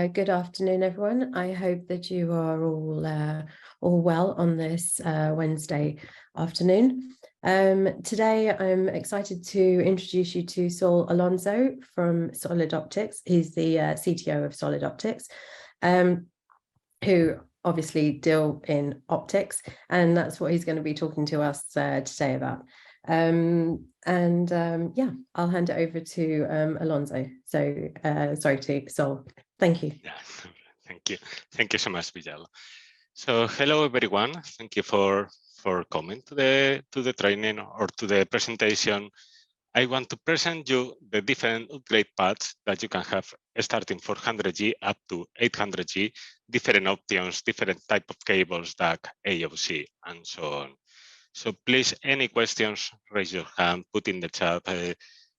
Good afternoon, everyone. I hope that you are all well on this Wednesday afternoon. Today, I'm excited to introduce you to Saul Alonso from Solid Optics. He's the CTO of Solid Optics, who obviously deal in optics, and that's what he's going to be talking to us today about. Yeah, I'll hand it over to Alonso. So sorry, to Saul. Thank you. Yeah, thank you so much, Vijal. So hello everyone. Thank you for coming to the training or to the presentation. I want to present you the different upgrade paths that you can have starting 400G up to 800G, different options, different type of cables, DAC, AOC, and so on. So please, any questions, raise your hand, put in the chat.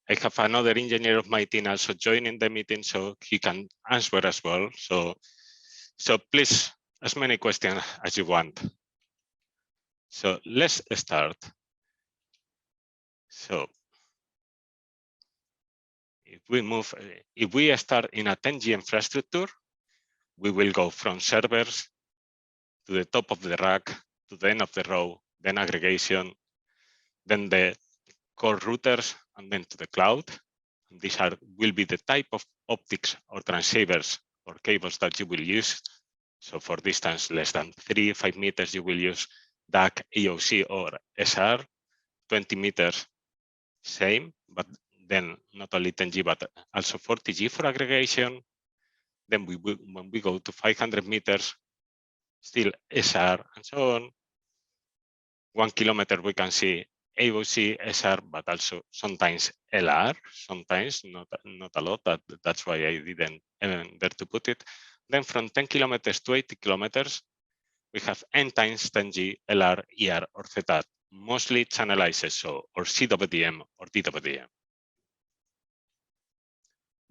I have another engineer of my team also joining the meeting, so he can answer as well. So please, as many questions as you want. So let's start. So if we start in a 10G infrastructure, we will go from servers to the top of the rack, to the end of the row, then aggregation, then the core routers, and then to the cloud. And these will be the type of optics or transceivers or cables that you will use. So for distance less than 3-5 meters, you will use DAC, AOC, or SR. 20 meters, same, but then not only 10G, but also 40G for aggregation. Then when we go to 500 meters, still SR and so on. 1 kilometer, we can see AOC, SR, but also sometimes LR, sometimes not a lot. That's why I didn't dare to put it. Then from 10 kilometers to 80 kilometers, we have N times 10G, LR, ER, or ZR, mostly channelized, so or CWDM or DWDM.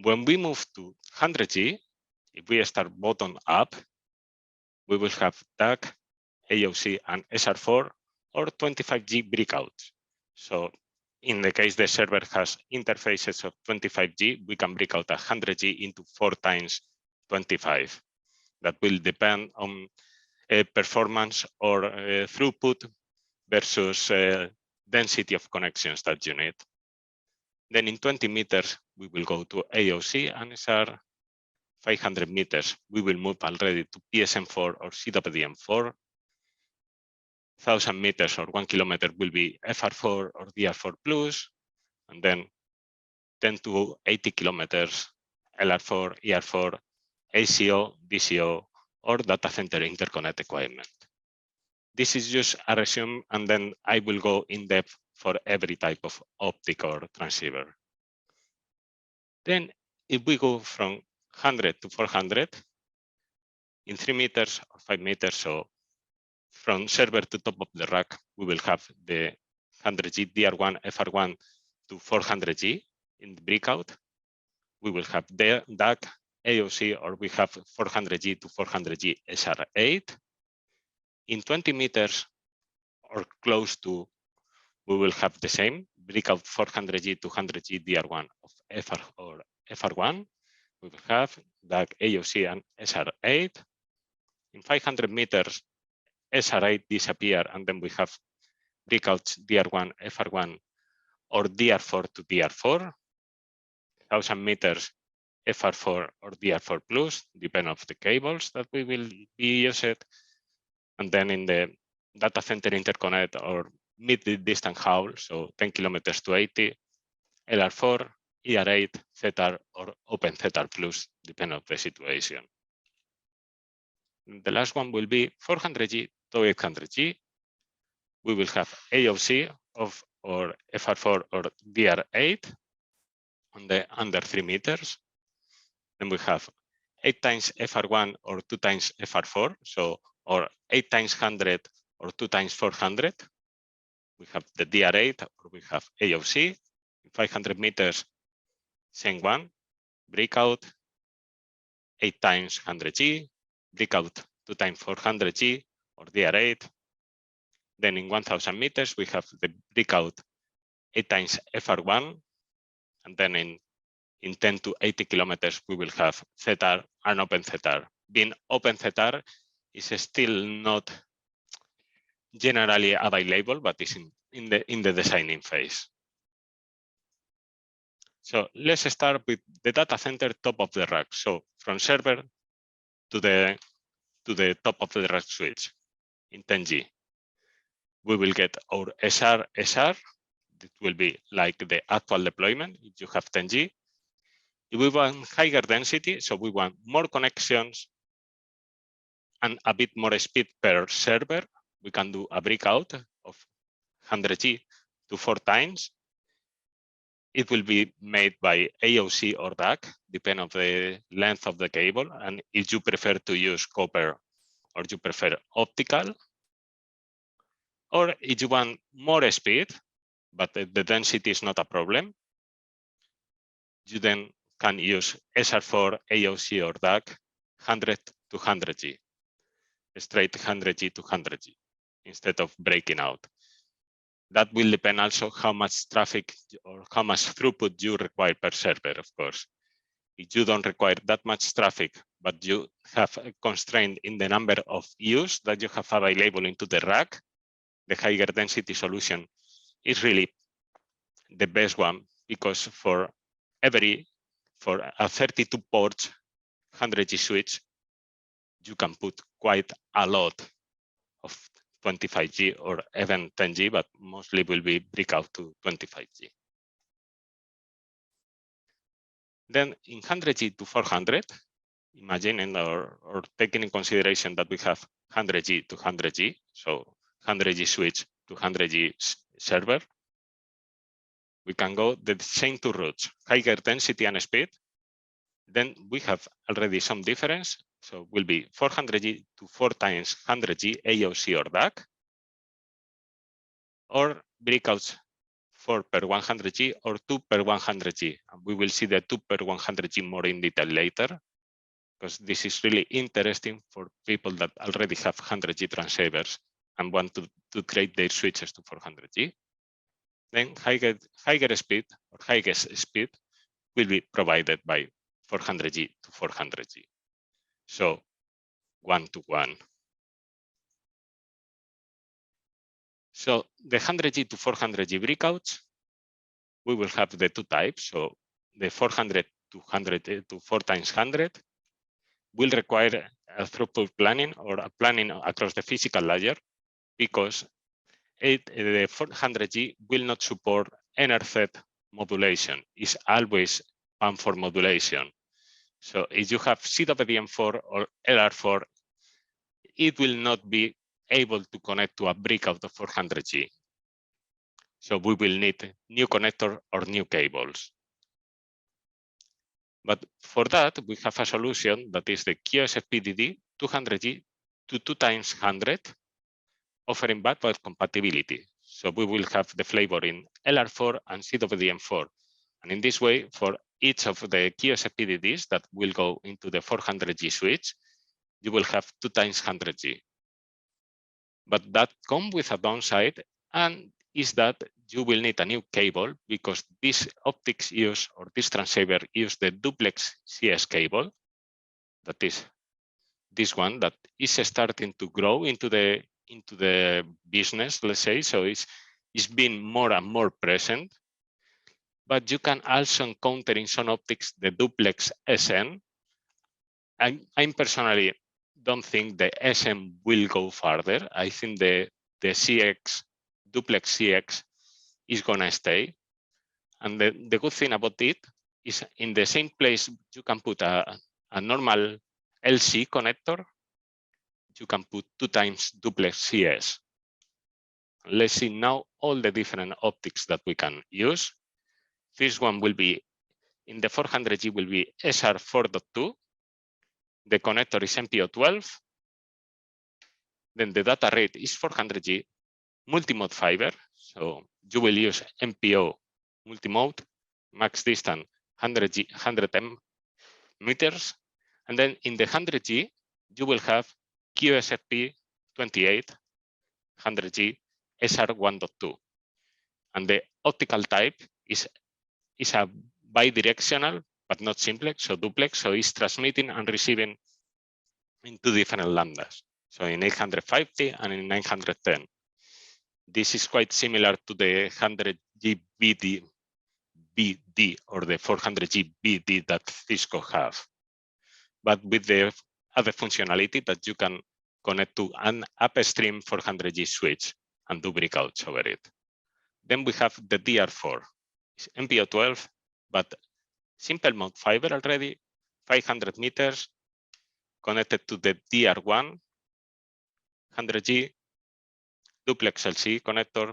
When we move to 100G, if we start bottom up, we will have DAC, AOC, and SR4 or 25G breakouts. So in the case the server has interfaces of 25G, we can break out 100G into 4 times 25. That will depend on performance or throughput versus density of connections that you need. Then in 20 meters, we will go to AOC and SR. 500 meters, we will move already to PSM4 or CWDM4. 1,000 meters or 1 kilometer will be FR4 or DR4 plus, and then 10 to 80 kilometers, LR4, ER4, ACO, DCO, or data center interconnect equipment. This is just a resume, and then I will go in depth for every type of optic or transceiver. Then if we go from 100 to 400, in 3 meters or 5 meters, so from server to top of the rack, we will have the 100G DR1, FR1 to 400G in the breakout. We will have the DAC, AOC, or we have 400G to 400G SR8. In 20 meters or close to, we will have the same breakout 400G to 100G DR1 of FR or FR1. We will have DAC, AOC, and SR8. In 500 meters, SR8 disappear, and then we have breakouts DR1, FR1, or DR4 to DR4. 1,000 meters, FR4 or DR4 plus, depend on the cables that we will be using. And then in the data center interconnect or mid-distance haul, so 10 kilometers to 80, LR4, ER8, ZR, or Open ZR plus, depending on the situation. The last one will be 400G to 800G. We will have AOC of or FR4 or DR8 on the under 3 meters. Then we have 8 times FR1 or 2 times FR4, so or 8 times 100 or 2 times 400. We have the DR8 or we have AOC. 500 meters, same one, breakout, 8 times 100G, breakout 2 times 400G or DR8. Then in 1000 meters, we have the breakout 8 times FR1. And then in in 10 to 80 kilometers, we will have ZR and OpenZR. Being OpenZR is still not generally available, but is in the designing phase. So let's start with the data center top of the rack. So from server to the top of the rack switch in 10G. We will get our SR. It will be like the actual deployment if you have 10G. If we want higher density, so we want more connections and a bit more speed per server, we can do a breakout of 100G to 4 times. It will be made by AOC or DAC, depending on the length of the cable. And if you prefer to use copper or you prefer optical, or if you want more speed, but the density is not a problem, you then can use SR4, AOC, or DAC 100 to 100G, straight 100G to 100G, instead of breaking out. That will depend also how much traffic or how much throughput you require per server, of course. If you don't require that much traffic, but you have a constraint in the number of use that you have available into the rack, the higher density solution is really the best one, because for a 32 ports 100G switch, you can put quite a lot of 25G or even 10G, but mostly will be breakout to 25G. Then in 100G to 400, imagining or taking in consideration that we have 100G to 100G, so 100G switch to 100G server, we can go the same two routes, higher density and speed. Then we have already some difference. So will be 400G to 4 times 100G AOC or DAC, or breakouts 4 per 100G or 2 per 100G. And we will see the 2 per 100G more in detail later, because this is really interesting for people that already have 100G transceivers and want to create their switches to 400G. Then higher speed or highest speed will be provided by 400G to 400G. So 1-to-1. So the 100G to 400G breakouts, we will have the two types. So the 400 to 100 to 4 times 100 will require a throughput planning or a planning across the physical layer, because the 400G will not support NRZ modulation. It's always PAM4 modulation. So if you have CWDM4 or LR4, it will not be able to connect to a breakout of 400G. So we will need new connector or new cables. But for that, we have a solution that is the QSFP-DD 200G to 2 times 100, offering backward compatibility. So we will have the flavor in LR4 and CWDM4. And in this way, for each of the QSFP-DDs that will go into the 400G switch, you will have 2 times 100G. But that comes with a downside, and is that you will need a new cable, because this optics use, or this transceiver use, the duplex CS cable. That is this one that is starting to grow into the business, let's say. So it's been more and more present. But you can also encounter in some optics the duplex SN. I'm personally don't think the SM will go farther. I think the CX, duplex CX, is gonna stay. And the good thing about it is, in the same place you can put a normal LC connector, you can put 2 times duplex CS. Let's see now all the different optics that we can use. This one will be, in the 400G, will be SR4.2. The connector is MPO12. Then the data rate is 400G multimode fiber. So you will use MPO multimode, max distance 100 meters. And then in the 100G, you will have QSFP28 100G SR1.2. And the optical type is a bidirectional but not simplex, so duplex. So it's transmitting and receiving in two different lambdas. So in 850 and in 910. This is quite similar to the 100G BD or the 400G BD that Cisco have, but with the other functionality that you can connect to an upstream 400G switch and do breakouts over it. Then we have the DR4. It's MPO12, but simple mode fiber already, 500 meters, connected to the DR1, 100G, duplex LC connector,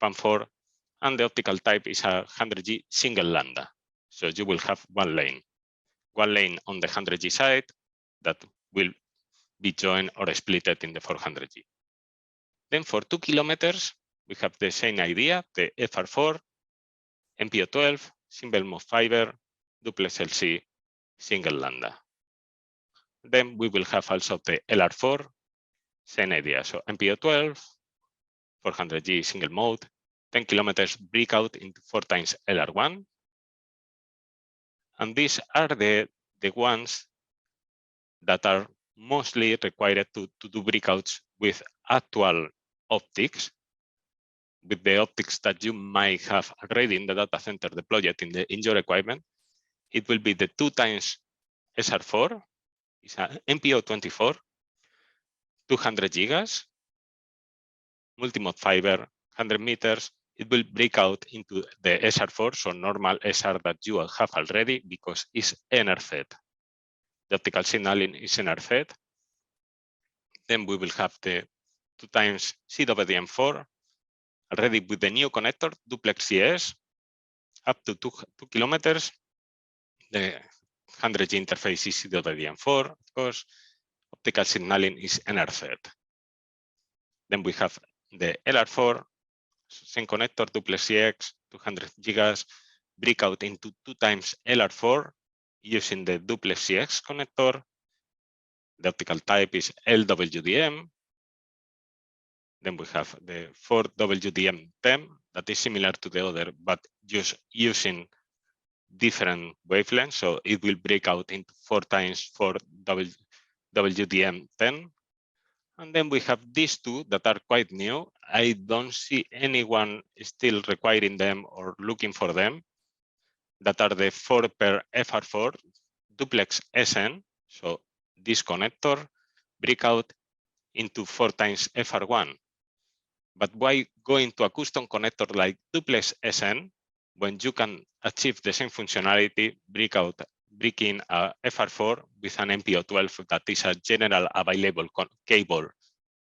PAM4, and the optical type is a 100G single lambda. So you will have one lane on the 100G side that will be joined or splitted in the 400G. Then for 2 kilometers, we have the same idea, the FR4, MPO12, single mode fiber, duplex LC, single lambda. Then we will have also the LR4, same idea. So MPO12, 400G single mode, 10 kilometers breakout into 4 times LR1. And these are the ones that are mostly required to do breakouts with actual optics, with the optics that you might have already in the data center deployed in your equipment. It will be the 2 times SR4, it's an MPO24, 200 gigas, multi-mode fiber, 100 meters. It will break out into the SR4, so normal SR that you have already, because it's NR-fed. The optical signaling is NR-fed. Then we will have the 2 times CWDM4, already with the new connector, duplex CS, up to 2 kilometers. The 100G interface is DWDM4, of course. Optical signaling is NR-fed. Then we have the LR4, same connector, duplex CX, 200 gigas, breakout into 2 times LR4 using the duplex CX connector. The optical type is LWDM. Then we have the 4WDM10 that is similar to the other, but just using different wavelengths. So it will break out into 4 times 4WDM10. And then we have these two that are quite new. I don't see anyone still requiring them or looking for them, that are the 4 per FR4 duplex SN. So this connector breakout into 4 times FR1. But why go into a custom connector like duplex SN when you can achieve the same functionality, breaking a FR4 with an MPO12 that is a general available cable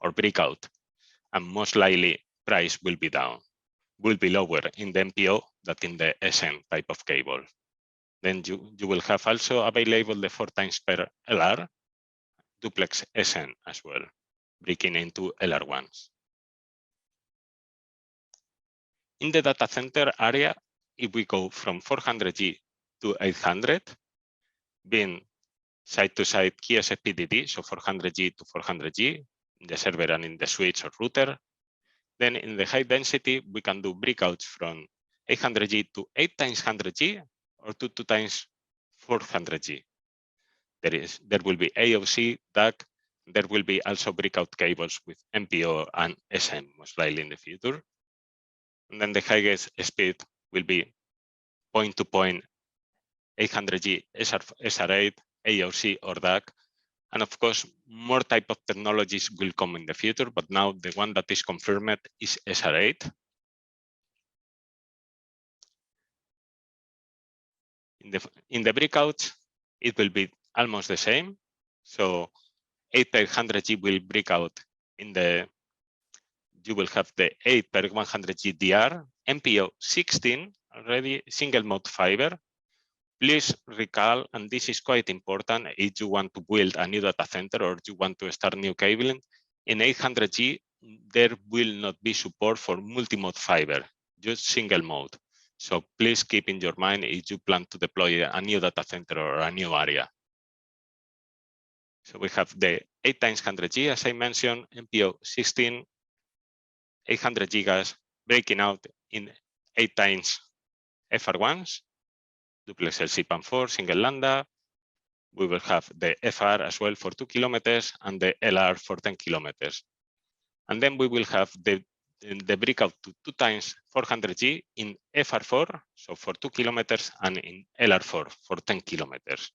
or breakout, and most likely price will be lower in the MPO than in the SN type of cable. Then you will have also available the 4 times per LR duplex SN as well, breaking into LR1s. In the data center area, if we go from 400G to 800, being side-to-side QSFP-DD, so 400G to 400G, in the server and in the switch or router. Then in the high density, we can do breakouts from 800G to 8 times 100G or to 2 times 400G. There will be AOC, DAC. There will be also breakout cables with MPO and SM, most likely in the future. And then the highest speed will be point-to-point 800G SR8, AOC or DAC. And of course, more type of technologies will come in the future, but now the one that is confirmed is SR8. In the breakouts, it will be almost the same. So 8 per 100G will break out in the, you will have the 8 per 100G DR, MPO 16 already, single mode fiber. Please recall, and this is quite important, if you want to build a new data center or you want to start new cabling, in 800G, there will not be support for multi-mode fiber, just single mode. So please keep in your mind if you plan to deploy a new data center or a new area. So we have the 8 times 100G, as I mentioned, MPO 16, 800 gigas, breaking out in 8 times FR1s, duplex LC PAM4, single lambda. We will have the FR as well for 2 kilometers and the LR for 10 kilometers. And then we will have the breakout to 2 times 400G in FR4, so for 2 kilometers, and in LR4 for 10 kilometers.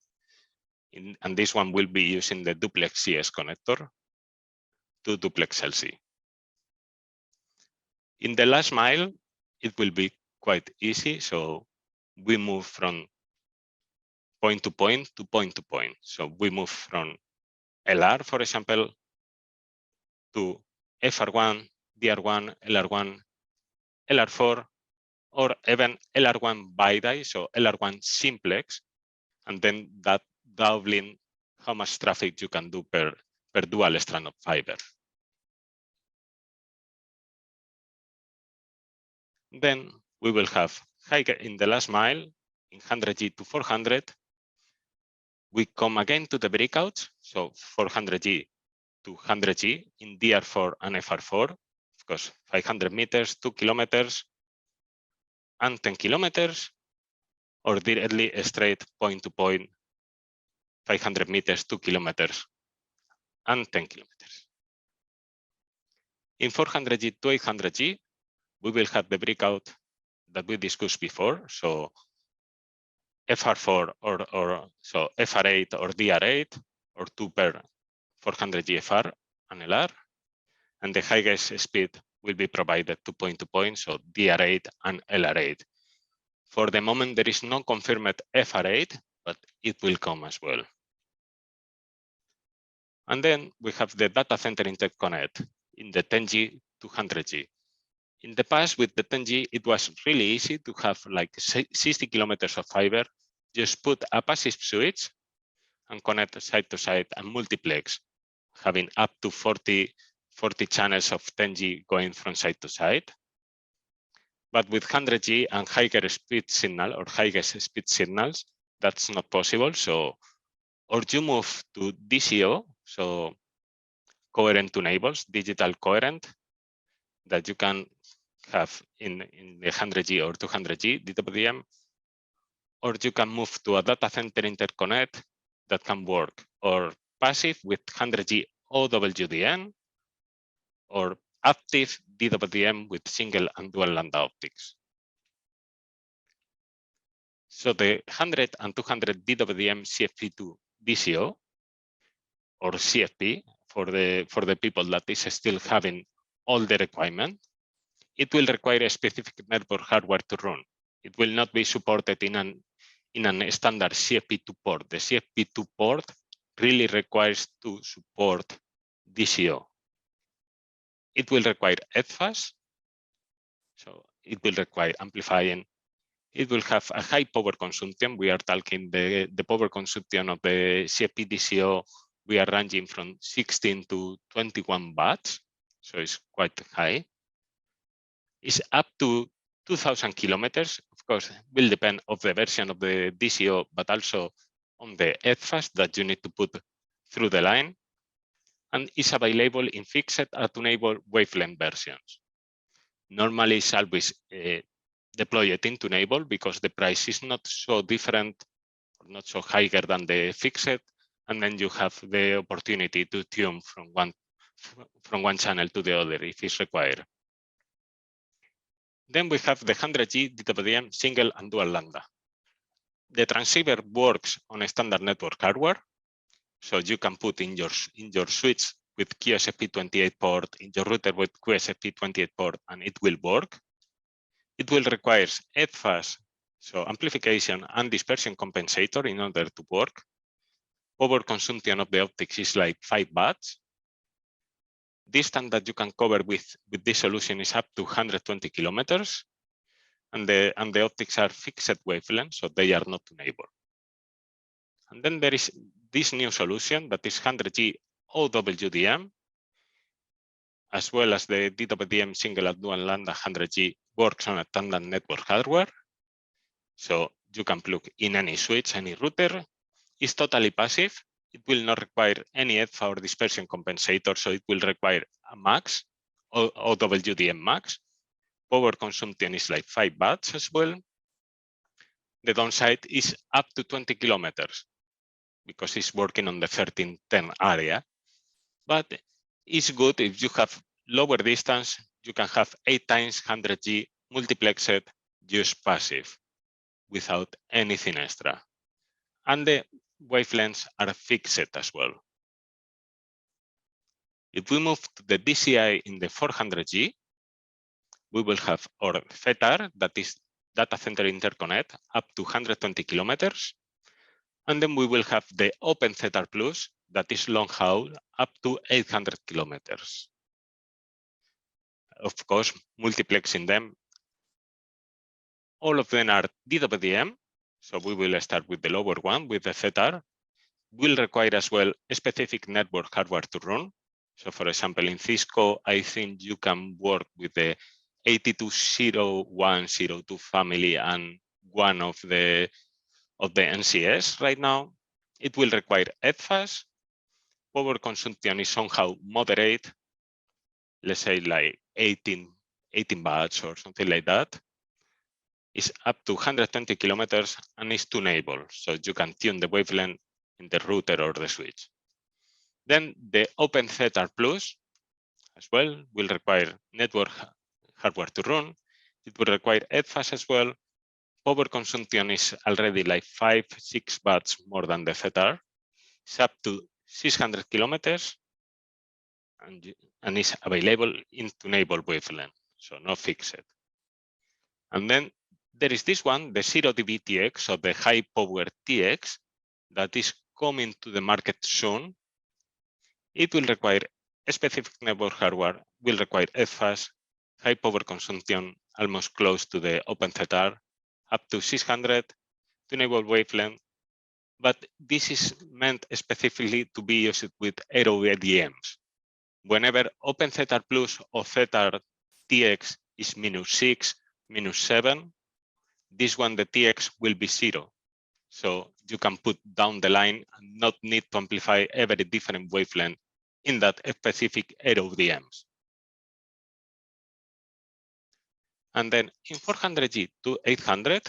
And this one will be using the duplex CS connector to duplex LC. In the last mile, it will be quite easy. So we move from point to point to point to point. So we move from LR, for example, to FR1, DR1, LR1, LR4, or even LR1 BiDi, so LR1 simplex, and then that doubling how much traffic you can do per dual strand of fiber. Then we will have in the last mile in 100G to 400. We come again to the breakouts, so 400G to 100G in DR4 and FR4, of course, 500 meters, 2 kilometers, and 10 kilometers, or directly straight point to point, 500 meters, 2 kilometers, and 10 kilometers. In 400G to 800G, we will have the breakout that we discussed before, so FR4 or so FR8 or DR8, or 2 per 400G FR and LR, and the highest speed will be provided to point, so DR8 and LR8. For the moment, there is no confirmed FR8, but it will come as well. And then we have the data center interconnect in the 10G to 100G. In the past, with the 10G, it was really easy to have like 60 kilometers of fiber. Just put a passive switch and connect side to side and multiplex, having up to 40 channels of 10G going from side to side. But with 100G and higher speed signal or highest speed signals, that's not possible. So, or you move to DCO, so coherent to neighbors, digital coherent, that you can have in the 100G or 200G DWDM, or you can move to a data center interconnect that can work or passive with 100G DWDM, or active DWDM with single and dual lambda optics. So the 100 and 200 DWDM CFP2 DCO, or CFP for the people that is still having all the requirement, it will require a specific network hardware to run. It will not be supported in an standard CFP2 port. The CFP2 port really requires to support DCO. It will require EDFAS, so it will require amplifying. It will have a high power consumption. We are talking the power consumption of the CFP DCO. We are ranging from 16 to 21 watts, so it's quite high. It's up to 2,000 kilometers. Of course, will depend on the version of the DCO, but also on the EDFAS that you need to put through the line. And is available in fixed and tunable wavelength versions. Normally, it's always deployed in tunable because the price is not so different or not so higher than the fixed, and then you have the opportunity to tune from one channel to the other if it's required. Then we have the 100G DWDM single and dual lambda. The transceiver works on a standard network hardware, so you can put in your switch with QSFP28 port, in your router with QSFP28 port, and it will work. It will require EDFAS, so amplification and dispersion compensator in order to work. Power consumption of the optics is like 5 watts. Distance that you can cover with this solution is up to 120 kilometers, and the optics are fixed wavelength, so they are not tunable. And then there is this new solution that is 100G DWDM, as well as the DWDM single and dual lambda 100G works on a standard network hardware. So you can plug in any switch, any router. It's totally passive. It will not require any EDFA or dispersion compensator, so it will require a max, OWDM max. Power consumption is like 5 watts as well. The downside is up to 20 kilometers because it's working on the 1310 area. But it's good if you have lower distance, you can have 8 times 100G multiplexed just passive without anything extra. And the wavelengths are fixed as well. If we move to the DCI in the 400G, we will have our FETAR, that is data center interconnect, up to 120 kilometers. And then we will have the Open FETAR Plus, that is long haul, up to 800 kilometers. Of course, multiplexing them. All of them are DWDM. So we will start with the lower one, with the FETAR. Will require as well a specific network hardware to run. So for example, in Cisco, I think you can work with the 820102 family and one of the NCS right now. It will require EFAS. Power consumption is somehow moderate, let's say like 18 watts or something like that. It's up to 120 kilometers and is tunable. So you can tune the wavelength in the router or the switch. Then the Open FETAR Plus as well will require network hardware to run. It will require EFAS as well. Power consumption is already like 5-6 watts more than the FETAR. It's up to 600 kilometers and is available in tunable wavelength, so not fixed. And then there is this one, the 0dB TX, or the high power TX, that is coming to the market soon. It will require a specific network hardware, will require EFAS, high power consumption, almost close to the Open FETAR, up to 600, tunable wavelength. But this is meant specifically to be used with DWDMs. Whenever Open FETAR Plus or FETAR TX is -6, -7, this one, the TX will be 0. So you can put down the line and not need to amplify every different wavelength in that specific DWDMs. And then in 400G to 800,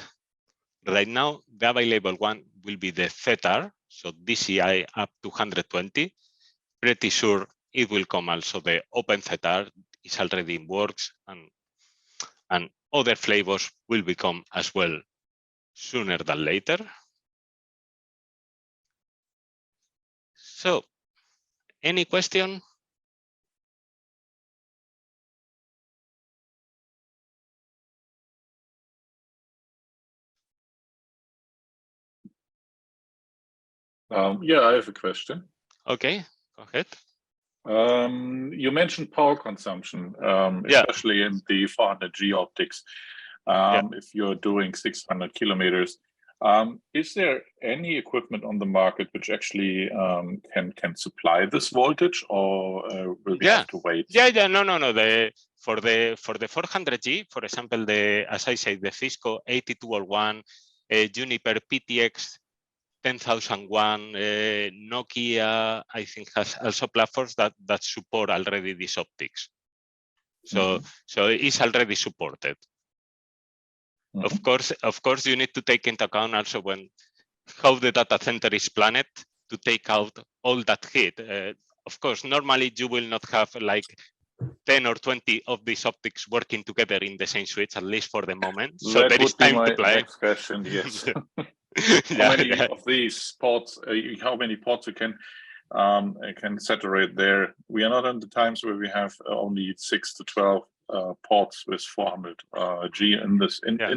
right now, the available one will be the FETAR, so DCI up to 120. Pretty sure it will come also the Open FETAR, is already in works, and other flavors will become as well sooner than later. So, any question? Yeah, I have a question. Okay, go ahead. You mentioned power consumption, especially in the 400G optics. If you're doing 600 kilometers, is there any equipment on the market which actually can supply this voltage, or will we have to wait? No. For the 400G, for example, as I say, the Cisco 8201, Juniper PTX 10,001, Nokia, I think, has also platforms that support already these optics. So it's already supported. Of course, you need to take into account also how the data center is planned to take out all that heat. Of course, normally you will not have like 10 or 20 of these optics working together in the same switch, at least for the moment. So that there is time to play. Next question, yes. How many of these ports? How many ports you can saturate there? We are not in the times where we have only 6 to 12 ports with 400G in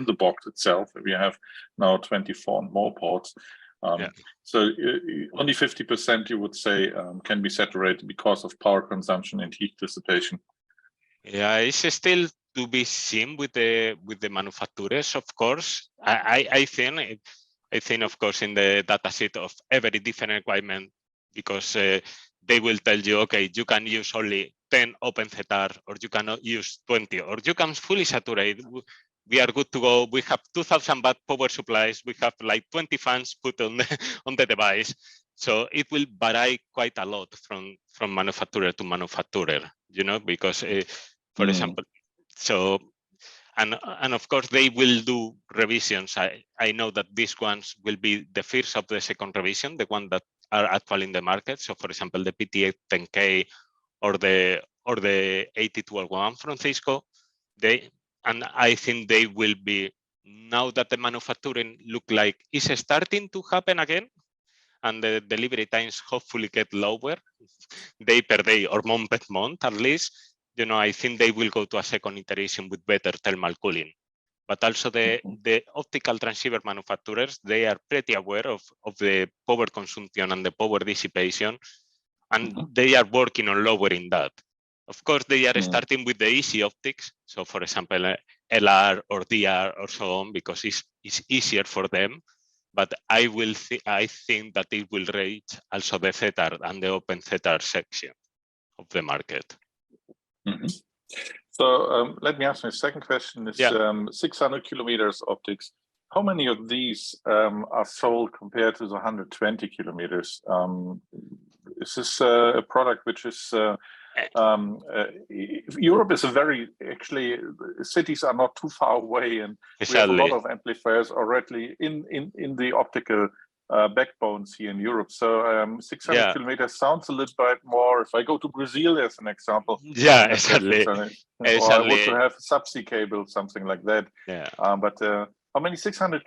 the box itself. We have now 24 more ports. So only 50%, you would say, can be saturated because of power consumption and heat dissipation. Yeah, it's still to be seen with the manufacturers, of course. I think, of course, in the datasheet of every different requirement, because they will tell you, okay, you can use only 10 Open FETAR, or you cannot use 20, or you can fully saturate. We are good to go. We have 2,000 watt power supplies. We have like 20 fans put on the device. So it will vary quite a lot from manufacturer to manufacturer, because, for example, so And of course, they will do revisions. I know that these ones will be the first of the second revision, the one that are actually in the market. So, for example, the PT10K or the 8012 from Cisco, and I think they will be, now that the manufacturing look like is starting to happen again, and the delivery times hopefully get lower, day per day or month per month at least. I think they will go to a second iteration with better thermal cooling. But also the optical transceiver manufacturers, they are pretty aware of the power consumption and the power dissipation, and they are working on lowering that. Of course, they are starting with the easy optics. So, for example, LR or DR or so on, because it's easier for them. But I think that it will reach also the ZR and the open ZR section of the market. So let me ask my second question. Is 600 kilometers optics, how many of these are sold compared to the 120 kilometers? Is this a product which is Europe is actually cities are not too far away, and we have a lot of amplifiers already in the optical backbones here in Europe. So 600 kilometers sounds a little bit more. If I go to Brazil as an example, exactly. Or I want to have a subsea cable, something like that. But how many 600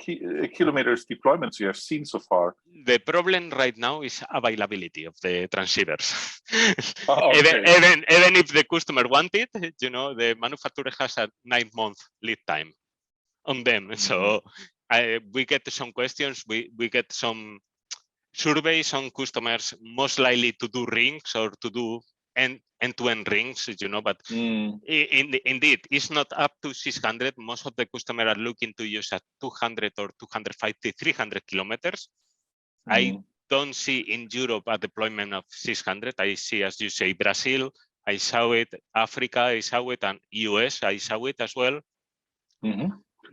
kilometers deployments you have seen so far? The problem right now is availability of the transceivers. Okay. Even if the customer want it, the manufacturer has a 9-month lead time on them. So we get some questions. We get some surveys on customers most likely to do rings or to do end-to-end rings, but indeed, it's not up to 600. Most of the customers are looking to use at 200 or 250, 300 kilometers. I don't see in Europe a deployment of 600. I see, as you say, Brazil, I saw it, Africa, I saw it, and US, I saw it as well.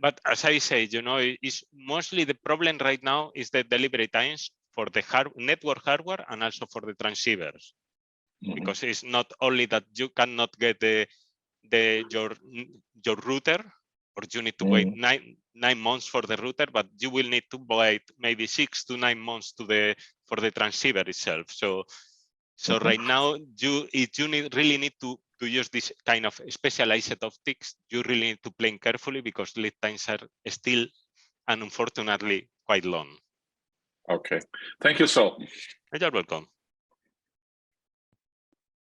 But as I say, it's mostly the problem right now is the delivery times for the network hardware and also for the transceivers. Because it's not only that you cannot get your router, or you need to wait 9 months for the router, but you will need to wait maybe 6 to 9 months for the transceiver itself. So right now, if you really need to use this kind of specialized optics, you really need to plan carefully because lead times are still, and unfortunately, quite long. Okay, thank you, Saul. You're welcome.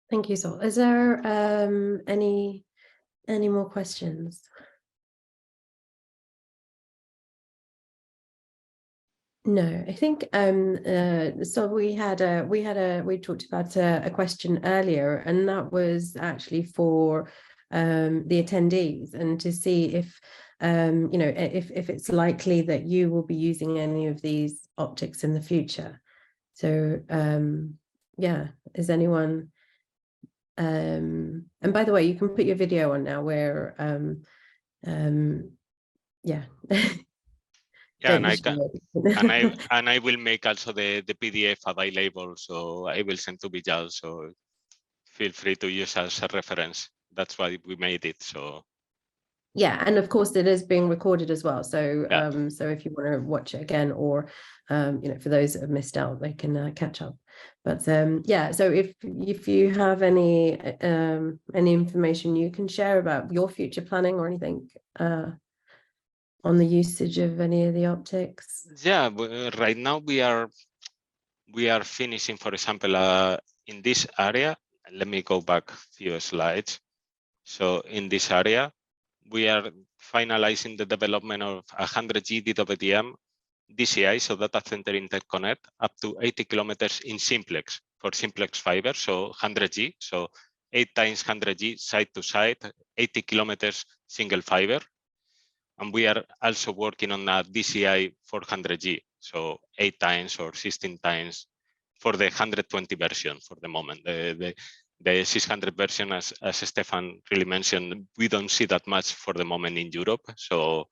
Thank you, Saul. Is there any more questions? No, I think so. We talked about a question earlier, and that was actually for the attendees, and to see if if it's likely that you will be using any of these optics in the future. So yeah, is anyone? And by the way, you can put your video on now. Where yeah. Yeah, and I will make also the PDF available, so I will send to Vijal. So feel free to use as a reference. That's why we made it. So yeah, and of course it is being recorded as well. So so if you want to watch it again, or for those that have missed out, they can catch up. But yeah, so if you have any information you can share about your future planning or anything on the usage of any of the optics. Yeah, right now we are finishing, for example, in this area. Let me go back a few slides. So in this area, we are finalizing the development of 100G DWDM DCI, so data center interconnect, up to 80 kilometers in simplex for simplex fiber, so 100G, so 8 times 100G side to side, 80 kilometers single fiber. And we are also working on a DCI 400G, so 8 times or 16 times for the 120 version for the moment. The 600 version, as Stefan really mentioned, we don't see that much for the moment in Europe. So,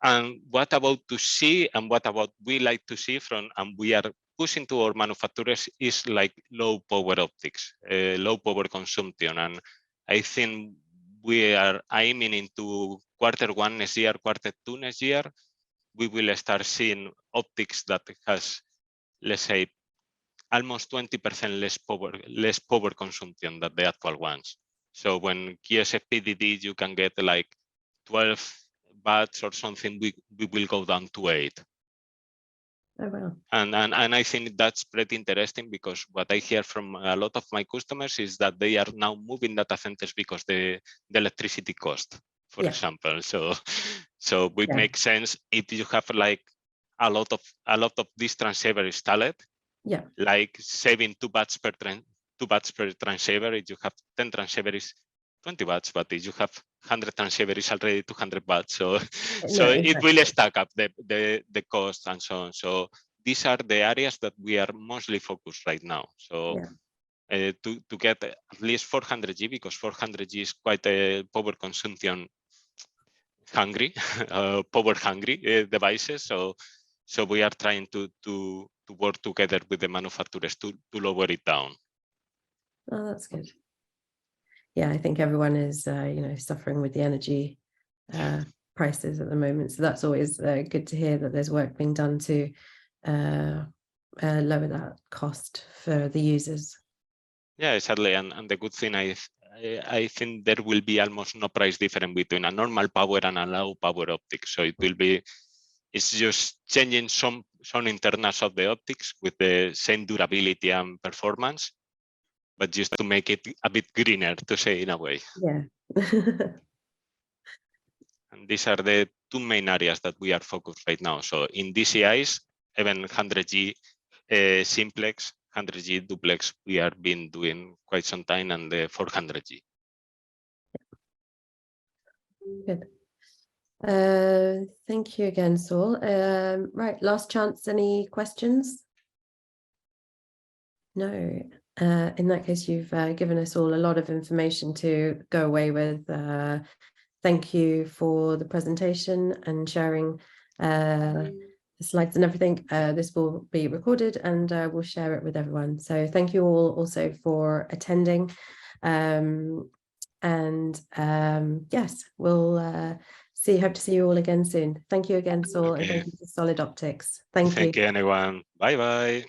and what about to see, and what about we like to see from, and we are pushing to our manufacturers, is like low power optics, low power consumption. And I think we are aiming into Q1 next year, Q2 next year, we will start seeing optics that has, let's say, almost 20% less power consumption than the actual ones. So when QSFP-DD, you can get like 12 watts or something, we will go down to 8. Oh, wow. And I think that's pretty interesting, because what I hear from a lot of my customers is that they are now moving data centers because the electricity cost, for example. So it makes sense if you have like a lot of this transceiver installed. Like saving 2 watts per transceiver. If you have 10 transceivers, 20 watts, but if you have 100 transceivers, already 200 watts. So it will stack up the cost and so on. So these are the areas that we are mostly focused right now. So to get at least 400G, because 400G is quite a power consumption hungry, power hungry devices. So we are trying to work together with the manufacturers to lower it down. Oh, that's good. Yeah, I think everyone is, suffering with the energy prices at the moment. So that's always good to hear that there's work being done to lower that cost for the users. Yeah, exactly. And the good thing, I think there will be almost no price difference between a normal power and a low power optic. So it will be, it's just changing some internals of the optics with the same durability and performance, but just to make it a bit greener, to say in a way. Yeah. And these are the two main areas that we are focused right now. So in DCIs, even 100G simplex, 100G duplex, we have been doing quite some time, and the 400G. Good. Thank you again, Saul. Right, last chance, any questions? No. In that case, you've given us all a lot of information to go away with. Thank you for the presentation and sharing the slides and everything. This will be recorded, and we'll share it with everyone. So thank you all also for attending. Yes, we'll hope to see you all again soon. Thank you again, Saul, and thank you to Solid Optics. Thank you. Thank you, anyone. Bye-bye.